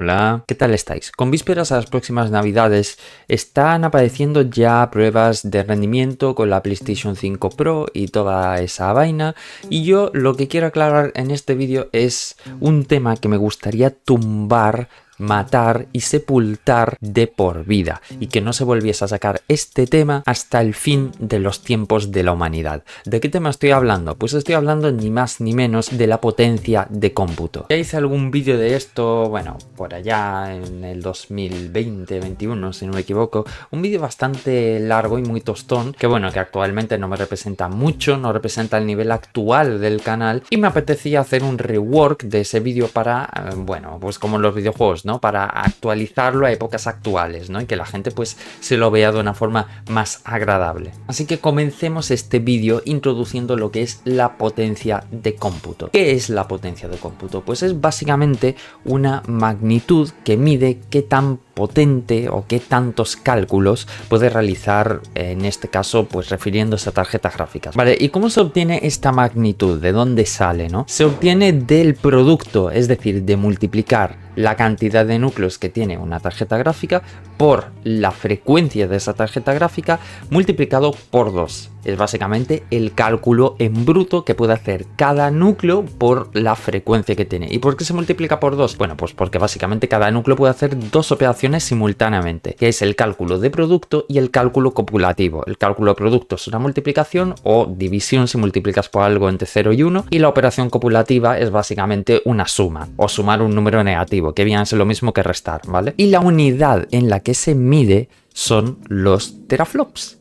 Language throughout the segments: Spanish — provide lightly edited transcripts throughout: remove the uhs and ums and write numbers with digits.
Hola, ¿qué tal estáis? Con vísperas a las próximas navidades están apareciendo ya pruebas de rendimiento con la PlayStation 5 Pro y toda esa vaina, y yo lo que quiero aclarar en este vídeo es un tema que me gustaría tumbar, matar y sepultar de por vida, y que no se volviese a sacar este tema hasta el fin de los tiempos de la humanidad. ¿De qué tema estoy hablando? Pues estoy hablando ni más ni menos de la potencia de cómputo. Ya hice algún vídeo de esto, bueno, por allá en el 2020-21, si no me equivoco, un vídeo bastante largo y muy tostón, que bueno, que actualmente no me representa mucho, no representa el nivel actual del canal, y me apetecía hacer un rework de ese vídeo para, bueno, pues como en los videojuegos, ¿no? Para actualizarlo a épocas actuales, ¿no? Y que la gente pues se lo vea de una forma más agradable. Así que comencemos este vídeo introduciendo lo que es la potencia de cómputo. ¿Qué es la potencia de cómputo? Pues es básicamente una magnitud que mide qué tan potente o qué tantos cálculos puede realizar, en este caso pues refiriéndose a tarjetas gráficas. Vale, ¿y cómo se obtiene esta magnitud? ¿De dónde sale, no? Se obtiene del producto, es decir, de multiplicar la cantidad de núcleos que tiene una tarjeta gráfica por la frecuencia de esa tarjeta gráfica multiplicado por 2. Es básicamente el cálculo en bruto que puede hacer cada núcleo por la frecuencia que tiene. ¿Y por qué se multiplica por 2? Bueno, pues porque básicamente cada núcleo puede hacer dos operaciones simultáneamente, que es el cálculo de producto y el cálculo copulativo. El cálculo de producto es una multiplicación o división si multiplicas por algo entre 0 y 1, y la operación copulativa es básicamente una suma o sumar un número negativo, que viene a ser lo mismo que restar, ¿vale? Y la unidad en la que se mide son los teraflops.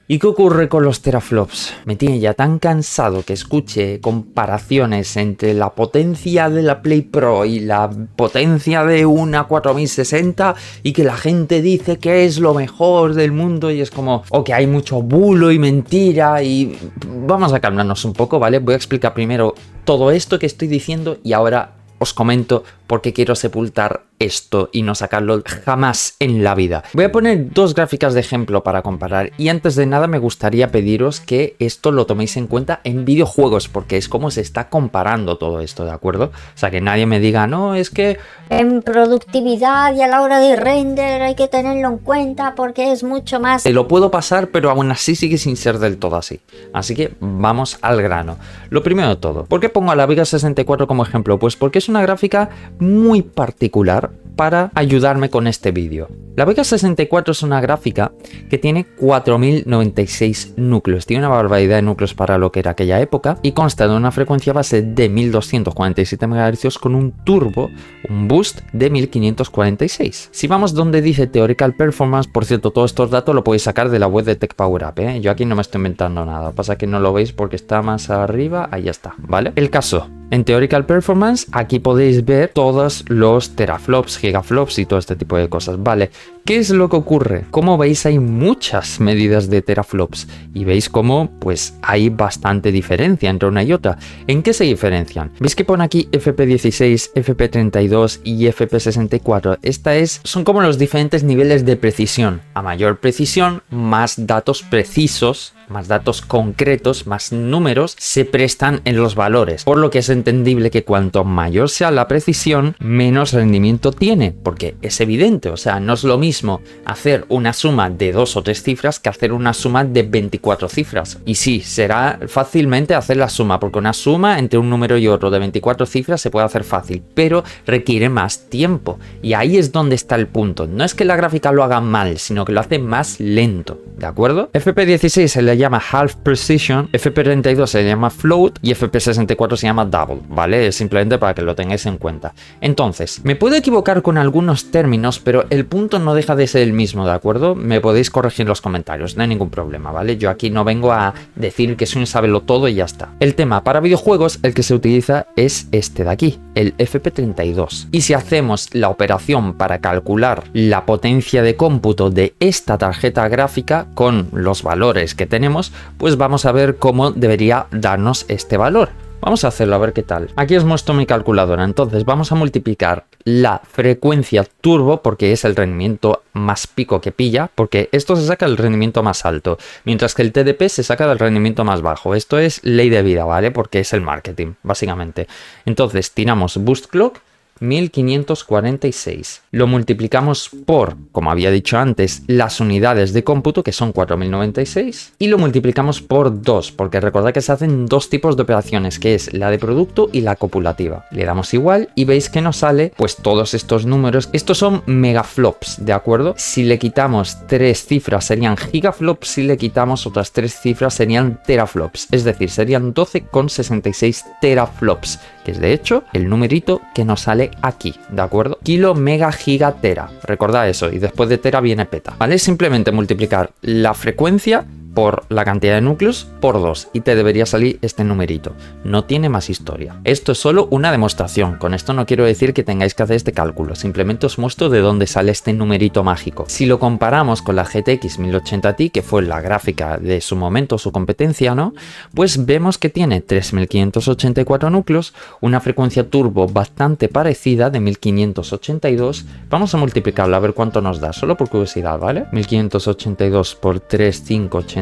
¿Y qué ocurre con los teraflops? Me tiene ya tan cansado que escuche comparaciones entre la potencia de la Play Pro y la potencia de una 4060 y que la gente dice que es lo mejor del mundo y es como, o que hay mucho bulo y mentira, y vamos a calmarnos un poco, ¿vale? Voy a explicar primero todo esto que estoy diciendo y ahora os comento por qué quiero sepultar esto y no sacarlo jamás en la vida. Voy a poner dos gráficas de ejemplo para comparar, y antes de nada me gustaría pediros que esto lo toméis en cuenta en videojuegos, porque es como se está comparando todo esto, ¿de acuerdo? O sea, que nadie me diga, no, es que en productividad y a la hora de render hay que tenerlo en cuenta porque es mucho más. te lo puedo pasar, pero aún así sigue sin ser del todo así. Así que vamos al grano. Lo primero de todo, ¿por qué pongo a la Vega 64 como ejemplo? Pues porque es una gráfica muy particular para ayudarme con este vídeo. La Vega 64 es una gráfica que tiene 4096 núcleos, tiene una barbaridad de núcleos para lo que era aquella época, y consta de una frecuencia base de 1247 MHz con un turbo, un boost de 1546. Si vamos donde dice Theoretical Performance, por cierto, todos estos datos lo podéis sacar de la web de Tech Power Up, ¿eh? Yo aquí no me estoy inventando nada, pasa que no lo veis porque está más arriba, ahí está, ¿vale? El caso, en Theoretical Performance aquí podéis ver todos los teraflops, gigaflops y todo este tipo de cosas, ¿vale? ¿Qué es lo que ocurre? Como veis, hay muchas medidas de teraflops y veis cómo pues hay bastante diferencia entre una y otra. ¿En qué se diferencian? ¿Veis que pone aquí FP16, FP32 y FP64? Son como los diferentes niveles de precisión. A mayor precisión, más datos precisos, más datos concretos, más números se prestan en los valores, por lo que es entendible que cuanto mayor sea la precisión, menos rendimiento tiene, porque es evidente, o sea, no es lo mismo hacer una suma de 2 o 3 cifras que hacer una suma de 24 cifras. Y sí, será fácilmente hacer la suma, porque una suma entre un número y otro de 24 cifras se puede hacer fácil, pero requiere más tiempo, y ahí es donde está el punto. No es que la gráfica lo haga mal, sino que lo hace más lento, ¿de acuerdo? FP16 se le llama Half Precision, FP32 se llama Float y FP64 se llama Double, ¿vale? Es simplemente para que lo tengáis en cuenta. Entonces, me puedo equivocar con algunos términos, pero el punto no deja de ser el mismo, ¿de acuerdo? Me podéis corregir en los comentarios, no hay ningún problema, ¿vale? Yo aquí no vengo a decir que soy un sabelo todo y ya está. El tema para videojuegos, el que se utiliza es este de aquí, el FP32. Y si hacemos la operación para calcular la potencia de cómputo de esta tarjeta gráfica con los valores que tenemos, pues vamos a ver cómo debería darnos este valor. Vamos a hacerlo a ver qué tal. Aquí os muestro mi calculadora. Entonces vamos a multiplicar la frecuencia turbo, porque es el rendimiento más pico que pilla, porque esto se saca del rendimiento más alto, mientras que el TDP se saca del rendimiento más bajo. Esto es ley de vida, ¿vale? Porque es el marketing, básicamente. Entonces tiramos boost clock, 1546. Lo multiplicamos por, como había dicho antes, las unidades de cómputo, que son 4096, y lo multiplicamos por 2, porque recordad que se hacen dos tipos de operaciones, que es la de producto y la copulativa. Le damos igual y veis que nos sale pues todos estos números. Estos son megaflops, ¿de acuerdo? Si le quitamos 3 cifras serían gigaflops, si le quitamos otras 3 cifras serían teraflops, es decir, serían 12,66 teraflops, que es de hecho el numerito que nos sale aquí, ¿de acuerdo? Kilo, mega, giga, tera. Recordad eso, y después de tera viene peta, ¿vale? Simplemente multiplicar la frecuencia por la cantidad de núcleos por 2 y te debería salir este numerito. No tiene más historia. Esto es solo una demostración. Con esto no quiero decir que tengáis que hacer este cálculo. Simplemente os muestro de dónde sale este numerito mágico. Si lo comparamos con la GTX 1080 Ti, que fue la gráfica de su momento, su competencia, ¿no? Pues vemos que tiene 3584 núcleos, una frecuencia turbo bastante parecida de 1582. Vamos a multiplicarlo a ver cuánto nos da, solo por curiosidad, ¿vale? 1582 por 3584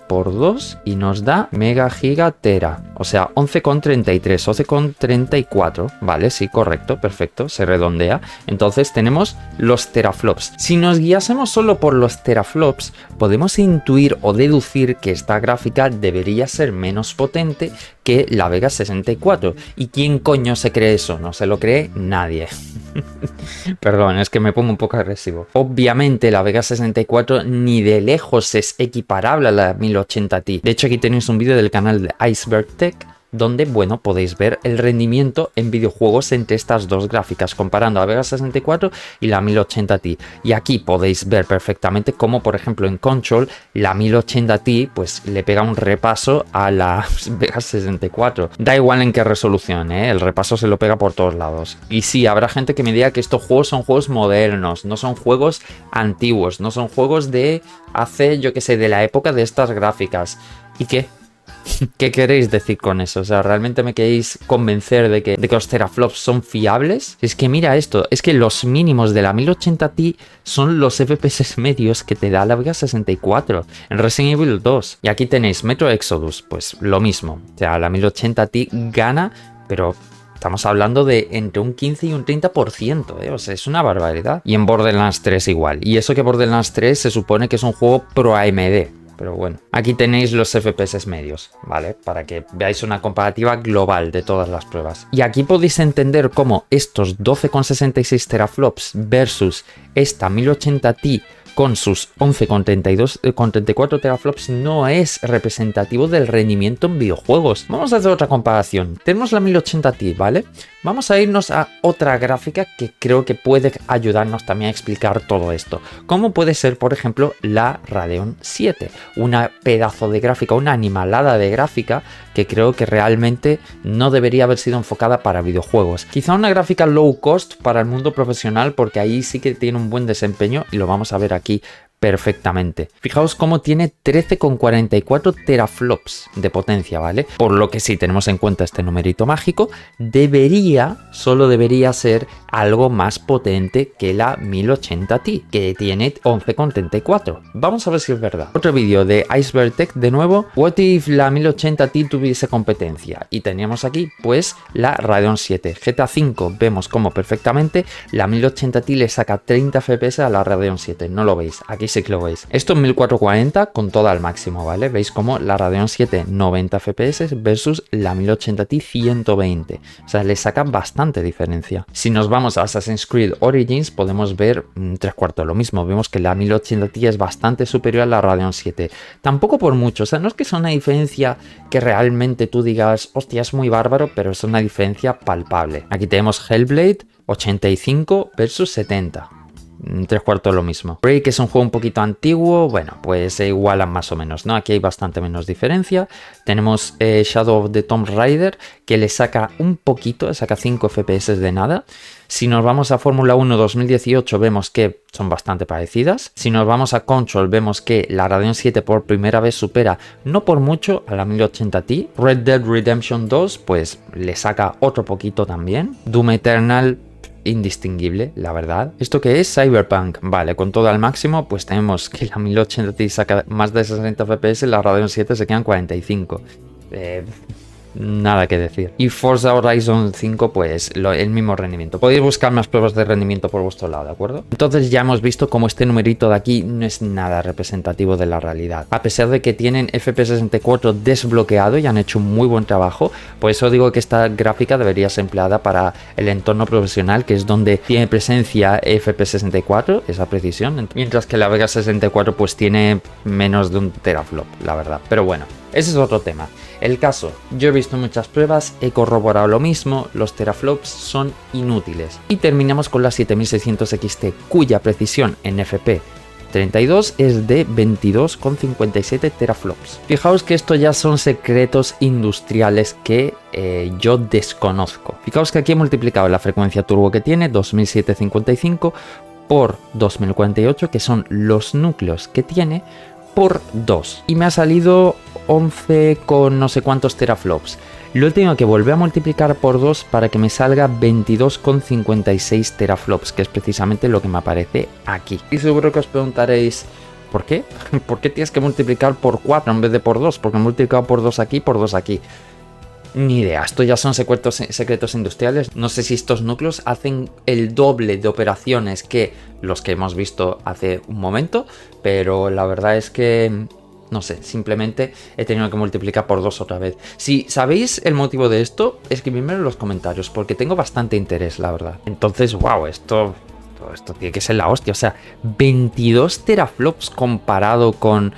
por 2 y nos da mega, giga, tera, o sea 11,33, 11,34, vale, sí, correcto, perfecto, se redondea. Entonces tenemos los teraflops. Si nos guiásemos solo por los teraflops, podemos intuir o deducir que esta gráfica debería ser menos potente que la Vega 64. ¿Y quién coño se cree eso? No se lo cree nadie. Perdón, es que me pongo un poco agresivo. Obviamente la Vega 64 ni de lejos es equiparable a la 1080 Ti. De hecho, aquí tenéis un vídeo del canal de Iceberg Tech donde, bueno, podéis ver el rendimiento en videojuegos entre estas dos gráficas, comparando a Vega 64 y la 1080 Ti. Y aquí podéis ver perfectamente cómo, por ejemplo, en Control, la 1080 Ti, pues le pega un repaso a la Vega 64. Da igual en qué resolución, ¿eh? El repaso se lo pega por todos lados. Y sí, habrá gente que me diga que estos juegos son juegos modernos, no son juegos antiguos, no son juegos de hace, yo qué sé, de la época de estas gráficas. ¿Y qué? ¿Qué queréis decir con eso? O sea, ¿realmente me queréis convencer de que los teraflops son fiables? Es que mira esto, es que los mínimos de la 1080 Ti son los FPS medios que te da la Vega 64 en Resident Evil 2. Y aquí tenéis Metro Exodus, pues lo mismo. O sea, la 1080 Ti gana, pero estamos hablando de entre un 15 y un 30%, ¿eh? O sea, es una barbaridad. Y en Borderlands 3 igual. Y eso que Borderlands 3 se supone que es un juego pro AMD. Pero bueno, aquí tenéis los FPS medios, ¿vale? Para que veáis una comparativa global de todas las pruebas. Y aquí podéis entender cómo estos 12,66 teraflops versus esta 1080 Ti con sus 11,34 teraflops no es representativo del rendimiento en videojuegos. Vamos a hacer otra comparación. Tenemos la 1080 Ti, ¿vale? Vamos a irnos a otra gráfica que creo que puede ayudarnos también a explicar todo esto. Como puede ser, por ejemplo, la Radeon 7. Una pedazo de gráfica, una animalada de gráfica que creo que realmente no debería haber sido enfocada para videojuegos. Quizá una gráfica low cost para el mundo profesional, porque ahí sí que tiene un buen desempeño y lo vamos a ver aquí perfectamente. Fijaos cómo tiene 13,44 teraflops de potencia, ¿vale? Por lo que si tenemos en cuenta este numerito mágico, solo debería ser algo más potente que la 1080 Ti, que tiene 11,34. Vamos a ver si es verdad. Otro vídeo de Iceberg Tech de nuevo. What if la 1080 Ti tuviese competencia? Y teníamos aquí, pues, la Radeon 7. GTA 5, vemos cómo perfectamente la 1080 Ti le saca 30 FPS a la Radeon 7. No lo veis, aquí sí que lo veis. Esto en 1440 con todo al máximo, ¿vale? Veis como la Radeon 7 90 FPS versus la 1080 Ti 120. O sea, le saca bastante diferencia. Si nos vamos a Assassin's Creed Origins, podemos ver 3/4 lo mismo. Vemos que la 1080 Ti es bastante superior a la Radeon 7. Tampoco por mucho. O sea, no es que sea una diferencia que realmente tú digas, hostia, es muy bárbaro, pero es una diferencia palpable. Aquí tenemos Hellblade 85 versus 70. 3/4 lo mismo. Break es un juego un poquito antiguo, bueno, pues se igualan más o menos, ¿no? Aquí hay bastante menos diferencia. Tenemos Shadow of the Tomb Raider, que le saca un poquito, le saca 5 FPS de nada. Si nos vamos a Fórmula 1 2018 vemos que son bastante parecidas. Si nos vamos a Control vemos que la Radeon 7 por primera vez supera, no por mucho, a la 1080 Ti. Red Dead Redemption 2 pues le saca otro poquito también. Doom Eternal indistinguible, la verdad. ¿Esto qué es? Cyberpunk. Vale, con todo al máximo, pues tenemos que la 1080 Ti saca más de 60 FPS, la Radeon 7 se quedan 45. nada que decir. Y Forza Horizon 5, pues el mismo rendimiento. Podéis buscar más pruebas de rendimiento por vuestro lado, ¿de acuerdo? Entonces ya hemos visto cómo este numerito de aquí no es nada representativo de la realidad. A pesar de que tienen FP64 desbloqueado y han hecho un muy buen trabajo, por eso digo que esta gráfica debería ser empleada para el entorno profesional, que es donde tiene presencia FP64, esa precisión, mientras que la Vega 64 pues tiene menos de un teraflop, la verdad. Pero bueno, ese es otro tema. El caso, yo he visto muchas pruebas, he corroborado lo mismo, los teraflops son inútiles. Y terminamos con la 7600 XT, cuya precisión en FP32 es de 22,57 teraflops. Fijaos que esto ya son secretos industriales que yo desconozco. Fijaos que aquí he multiplicado la frecuencia turbo que tiene, 2755, por 2048, que son los núcleos que tiene, por 2. Y me ha salido 11 con no sé cuántos teraflops. Lo tengo que volver a multiplicar por 2 para que me salga 22,56 teraflops, que es precisamente lo que me aparece aquí. Y seguro que os preguntaréis, ¿por qué? ¿Por qué tienes que multiplicar por 4 en vez de por 2? Porque he multiplicado por 2 aquí, por 2 aquí. Ni idea, esto ya son secretos industriales. No sé si estos núcleos hacen el doble de operaciones que los que hemos visto hace un momento, pero la verdad es que no sé, simplemente he tenido que multiplicar por 2 otra vez. Si sabéis el motivo de esto, escribidmelo en los comentarios, porque tengo bastante interés, la verdad. Entonces, wow, esto tiene que ser la hostia. O sea, 22 teraflops comparado con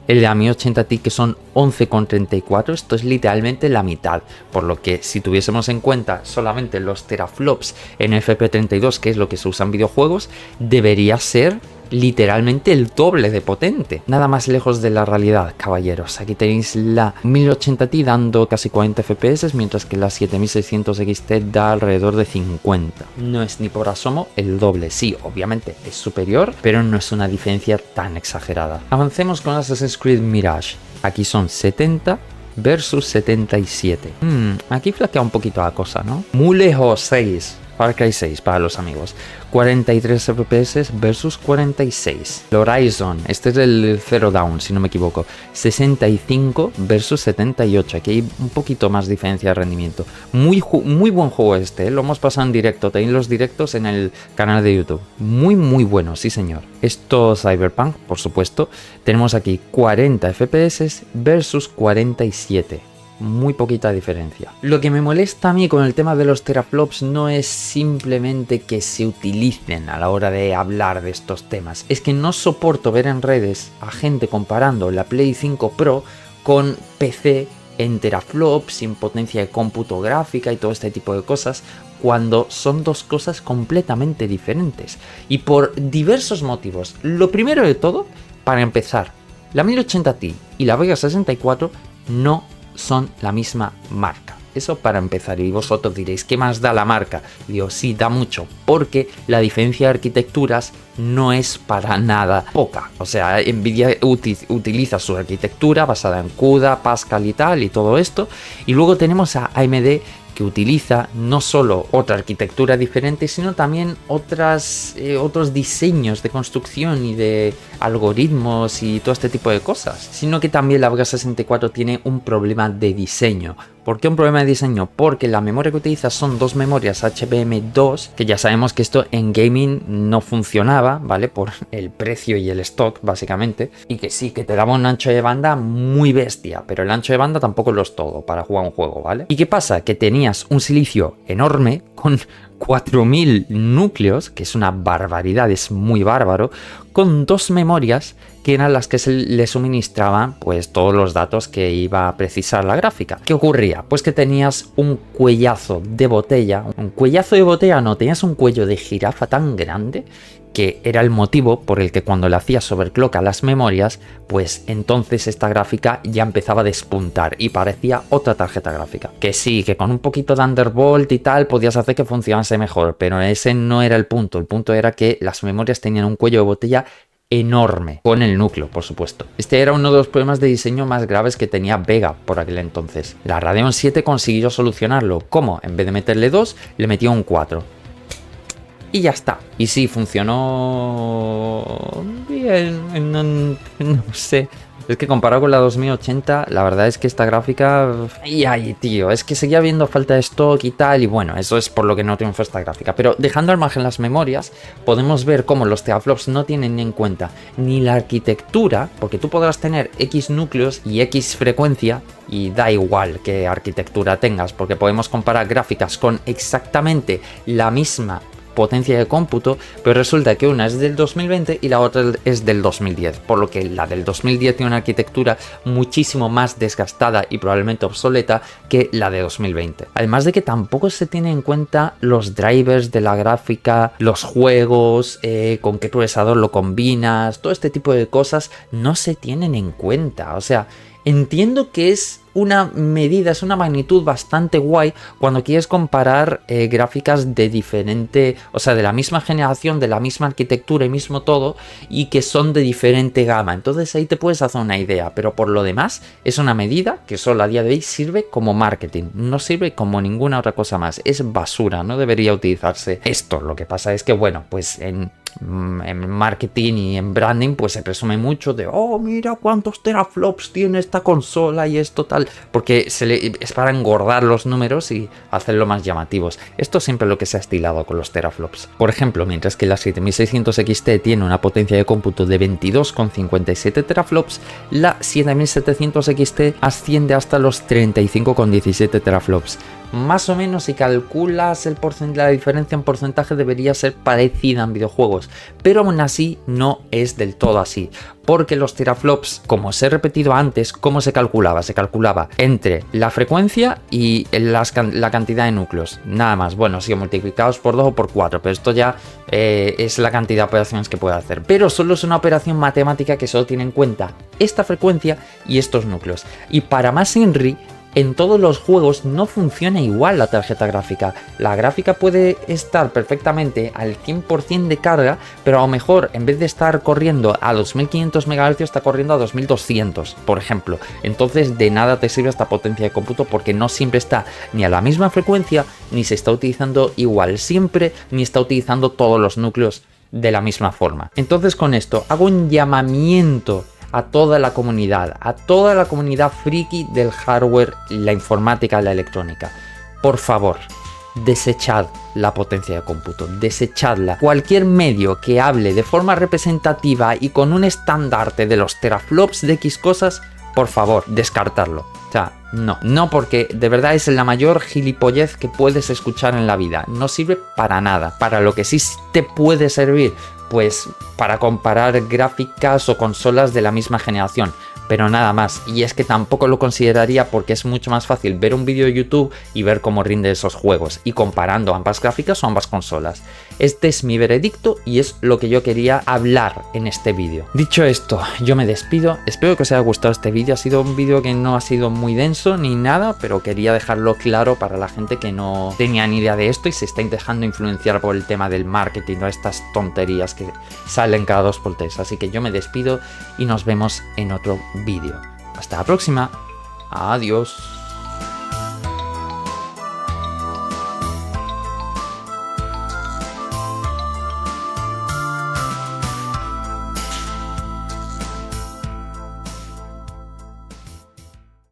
el de la 1080 Ti, que son 11,34, esto es literalmente la mitad, por lo que si tuviésemos en cuenta solamente los teraflops en FP32, que es lo que se usa en videojuegos, debería ser literalmente el doble de potente. Nada más lejos de la realidad, caballeros. Aquí tenéis la 1080 Ti dando casi 40 FPS, mientras que la 7600 XT da alrededor de 50. No es ni por asomo el doble. Sí, obviamente es superior, pero no es una diferencia tan exagerada. Avancemos con Assassin's Creed Mirage. Aquí son 70 versus 77. Aquí flaquea un poquito la cosa, ¿no? Muy lejos, 6. Far Cry 6 para los amigos. 43 FPS versus 46. El Horizon, este es el Zero Dawn, si no me equivoco. 65 versus 78. Aquí hay un poquito más diferencia de rendimiento. Muy buen juego este, ¿eh? Lo hemos pasado en directo. Tenéis los directos en el canal de YouTube. Muy bueno, sí señor. Esto Cyberpunk, por supuesto. Tenemos aquí 40 FPS versus 47. Muy poquita diferencia. Lo que me molesta a mí con el tema de los teraflops no es simplemente que se utilicen a la hora de hablar de estos temas, es que no soporto ver en redes a gente comparando la Play 5 Pro con PC en teraflops, sin potencia de cómputo gráfica y todo este tipo de cosas, cuando son dos cosas completamente diferentes y por diversos motivos. Lo primero de todo, para empezar, la 1080 Ti y la Vega 64 no son la misma marca. Eso para empezar. Y vosotros diréis, ¿qué más da la marca? Digo, sí, da mucho, porque la diferencia de arquitecturas no es para nada poca. O sea, Nvidia utiliza su arquitectura basada en CUDA, Pascal y tal, y todo esto. Y luego tenemos a AMD, que utiliza no solo otra arquitectura diferente, sino también otros diseños de construcción y de algoritmos y todo este tipo de cosas, sino que también la Vega 64 tiene un problema de diseño. ¿Por qué un problema de diseño? Porque la memoria que utiliza son dos memorias HBM2, que ya sabemos que esto en gaming no funcionaba, ¿vale? Por el precio y el stock, básicamente, y que sí, que te daba un ancho de banda muy bestia, pero el ancho de banda tampoco lo es todo para jugar un juego, ¿vale? ¿Y qué pasa? Que tenías un silicio enorme con 4000 núcleos, que es una barbaridad, es muy bárbaro, con dos memorias que eran las que se le suministraban pues todos los datos que iba a precisar la gráfica. ¿Qué ocurría? Pues que tenías un cuellazo de botella, tenías un cuello de jirafa tan grande que era el motivo por el que cuando le hacías overclock a las memorias, pues entonces esta gráfica ya empezaba a despuntar y parecía otra tarjeta gráfica. Que sí, que con un poquito de undervolt y tal podías hacer que funcionase mejor, pero ese no era el punto era que las memorias tenían un cuello de botella enorme, con el núcleo, por supuesto. Este era uno de los problemas de diseño más graves que tenía Vega por aquel entonces. La Radeon 7 consiguió solucionarlo. ¿Cómo? En vez de meterle 2, le metió un 4. Y ya está. Y sí, funcionó bien, no sé. Es que comparado con la 2080, la verdad es que esta gráfica... Ay, tío, es que seguía habiendo falta de stock y tal, y bueno, eso es por lo que no triunfó esta gráfica. Pero dejando al margen las memorias, podemos ver cómo los teraflops no tienen en cuenta ni la arquitectura, porque tú podrás tener X núcleos y X frecuencia, y da igual qué arquitectura tengas, porque podemos comparar gráficas con exactamente la misma potencia de cómputo, pero resulta que una es del 2020 y la otra es del 2010, por lo que la del 2010 tiene una arquitectura muchísimo más desgastada y probablemente obsoleta que la de 2020. Además de que tampoco se tienen en cuenta los drivers de la gráfica, los juegos, con qué procesador lo combinas, todo este tipo de cosas no se tienen en cuenta. O sea, entiendo que es una medida, es una magnitud bastante guay cuando quieres comparar gráficas de diferente, o sea, de la misma generación, de la misma arquitectura y mismo todo, y que son de diferente gama. Entonces ahí te puedes hacer una idea, pero por lo demás es una medida que solo a día de hoy sirve como marketing, no sirve como ninguna otra cosa más. Es basura, no debería utilizarse esto. Lo que pasa es que, bueno, pues en marketing y en branding pues se presume mucho de oh, mira cuántos teraflops tiene esta consola y esto tal, porque es para engordar los números y hacerlo más llamativos. Esto es siempre lo que se ha estilado con los teraflops. Por ejemplo, mientras que la 7600 XT tiene una potencia de cómputo de 22,57 teraflops, la 7700 XT asciende hasta los 35,17 teraflops. Más o menos, si calculas la diferencia en porcentaje, debería ser parecida en videojuegos, pero aún así no es del todo así, porque los teraflops, como os he repetido antes, ¿cómo se calculaba? Se calculaba entre la frecuencia y la cantidad de núcleos, nada más. Bueno, si multiplicados por 2 o por 4, pero esto ya es la cantidad de operaciones que puede hacer, pero solo es una operación matemática que solo tiene en cuenta esta frecuencia y estos núcleos. Y para más Inri, en todos los juegos no funciona igual la tarjeta gráfica. La gráfica puede estar perfectamente al 100% de carga, pero a lo mejor en vez de estar corriendo a 2500 MHz está corriendo a 2200, por ejemplo. Entonces de nada te sirve esta potencia de cómputo, porque no siempre está ni a la misma frecuencia, ni se está utilizando igual siempre, ni está utilizando todos los núcleos de la misma forma. Entonces con esto hago un llamamiento a toda la comunidad friki del hardware, la informática, la electrónica. Por favor, desechad la potencia de cómputo, desechadla. Cualquier medio que hable de forma representativa y con un estandarte de los teraflops de X cosas, por favor, descartarlo. O sea, no, porque de verdad es la mayor gilipollez que puedes escuchar en la vida. No sirve para nada. Para lo que sí te puede servir, pues para comparar gráficas o consolas de la misma generación, pero nada más. Y es que tampoco lo consideraría, porque es mucho más fácil ver un vídeo de YouTube y ver cómo rinde esos juegos, y comparando ambas gráficas o ambas consolas. Este es mi veredicto y es lo que yo quería hablar en este vídeo. Dicho esto, yo me despido. Espero que os haya gustado este vídeo. Ha sido un vídeo que no ha sido muy denso ni nada, pero quería dejarlo claro para la gente que no tenía ni idea de esto y se está dejando influenciar por el tema del marketing o estas tonterías que salen cada 2x3. Así que yo me despido y nos vemos en otro vídeo. Hasta la próxima. Adiós.